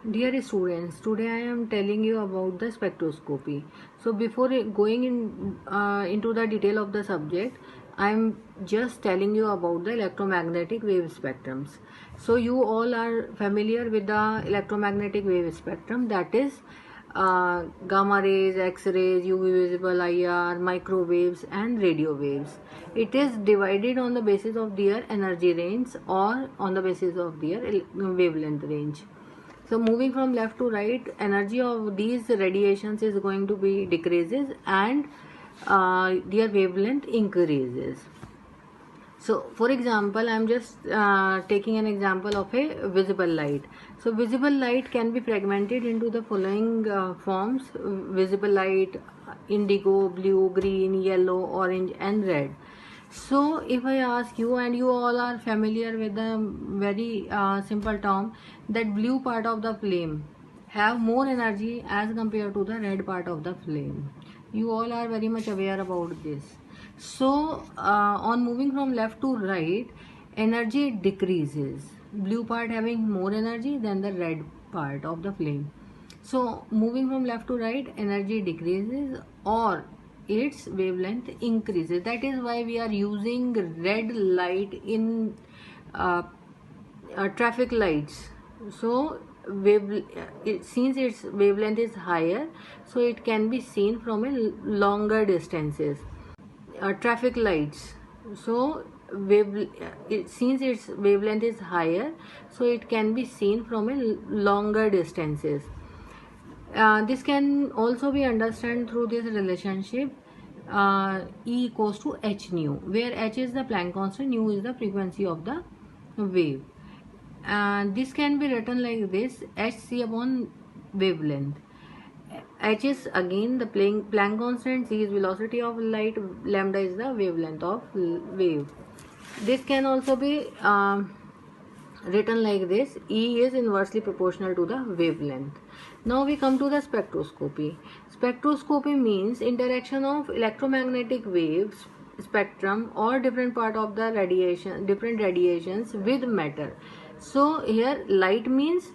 Dear students, today I am telling you about the spectroscopy. So before going into the detail of the subject, I am just telling you about the electromagnetic wave spectrums. So you all are familiar with the electromagnetic wave spectrum, that is gamma rays, X-rays, UV visible IR, microwaves and radio waves. It is divided on the basis of their energy range or on the basis of their wavelength range. So moving from left to right, energy of these radiations is going to be decreases and their wavelength increases. So for example, I am just taking an example of a visible light. So visible light can be fragmented into the following forms: visible light, indigo, blue, green, yellow, orange and red. So if I ask you, and you all are familiar with the very simple term that blue part of the flame have more energy as compared to the red part of the flame. You all are very much aware about this. So on moving from left to right, energy decreases. Blue part having more energy than the red part of the flame. So moving from left to right, energy decreases or its wavelength increases. That is why we are using red light in traffic lights. So since its wavelength is higher, so it can be seen from a longer distances. Traffic lights, so since its wavelength is higher, so it can be seen from a longer distances. This can also be understood through this relationship E equals to h nu, where h is the Planck constant, nu is the frequency of the wave. And this can be written like this: hc upon wavelength. H is again the Planck constant, c is velocity of light, lambda is the wavelength of wave. This can also be written like this: E is inversely proportional to the wavelength. Now we come to the spectroscopy. Spectroscopy means interaction of electromagnetic waves spectrum or different part of the different radiations with matter. So here light means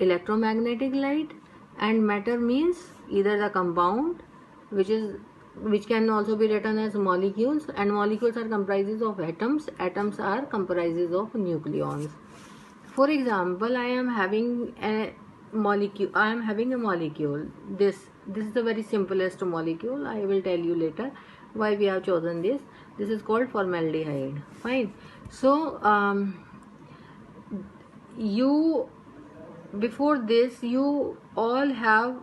electromagnetic light and matter means either the compound, which can also be written as molecules, and molecules are comprises of atoms. Atoms are comprises of nucleons. For example, I am having a molecule. This is the very simplest molecule. I will tell you later why we have chosen this. This is called formaldehyde. Fine. So before this you all have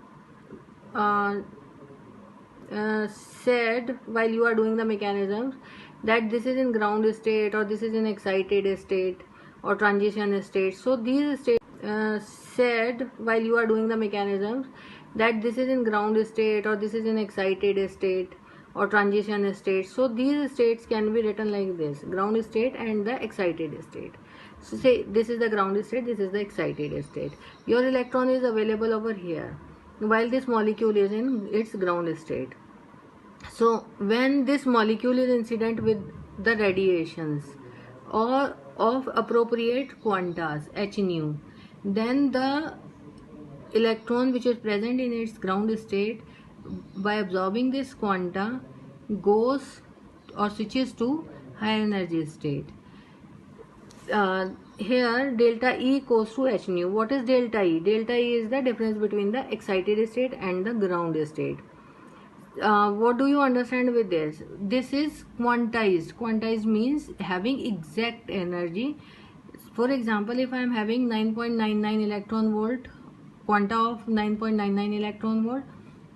said while you are doing the mechanisms that this is in ground state or this is in excited state or transition state. So these states said while you are doing the mechanisms that this is in ground state or this is in excited state or transition state. So these states can be written like this: ground state and the excited state. So say this is the ground state, this is the excited state. Your electron is available over here while this molecule is in its ground state. So when this molecule is incident with the radiations or of appropriate quantas h nu, then the electron which is present in its ground state, by absorbing this quanta, goes or switches to higher energy state. Here delta E equals to h nu. What is delta E? Delta E is the difference between the excited state and the ground state. What do you understand with this? This is quantized. Quantized means having exact energy. For example, if I am having 9.99 electron volt, quanta of 9.99 electron volt,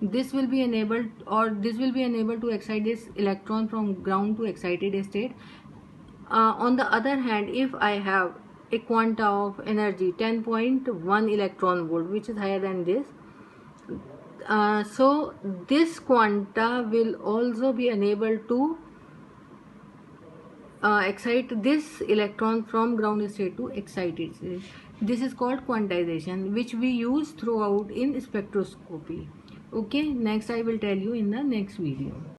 this will be enabled to excite this electron from ground to excited state. On the other hand, if I have a quanta of energy 10.1 electron volt, which is higher than this, so this quanta will also be enabled to excite this electron from ground state to excited state. This is called quantization, which we use throughout in spectroscopy. Okay, next I will tell you in the next video.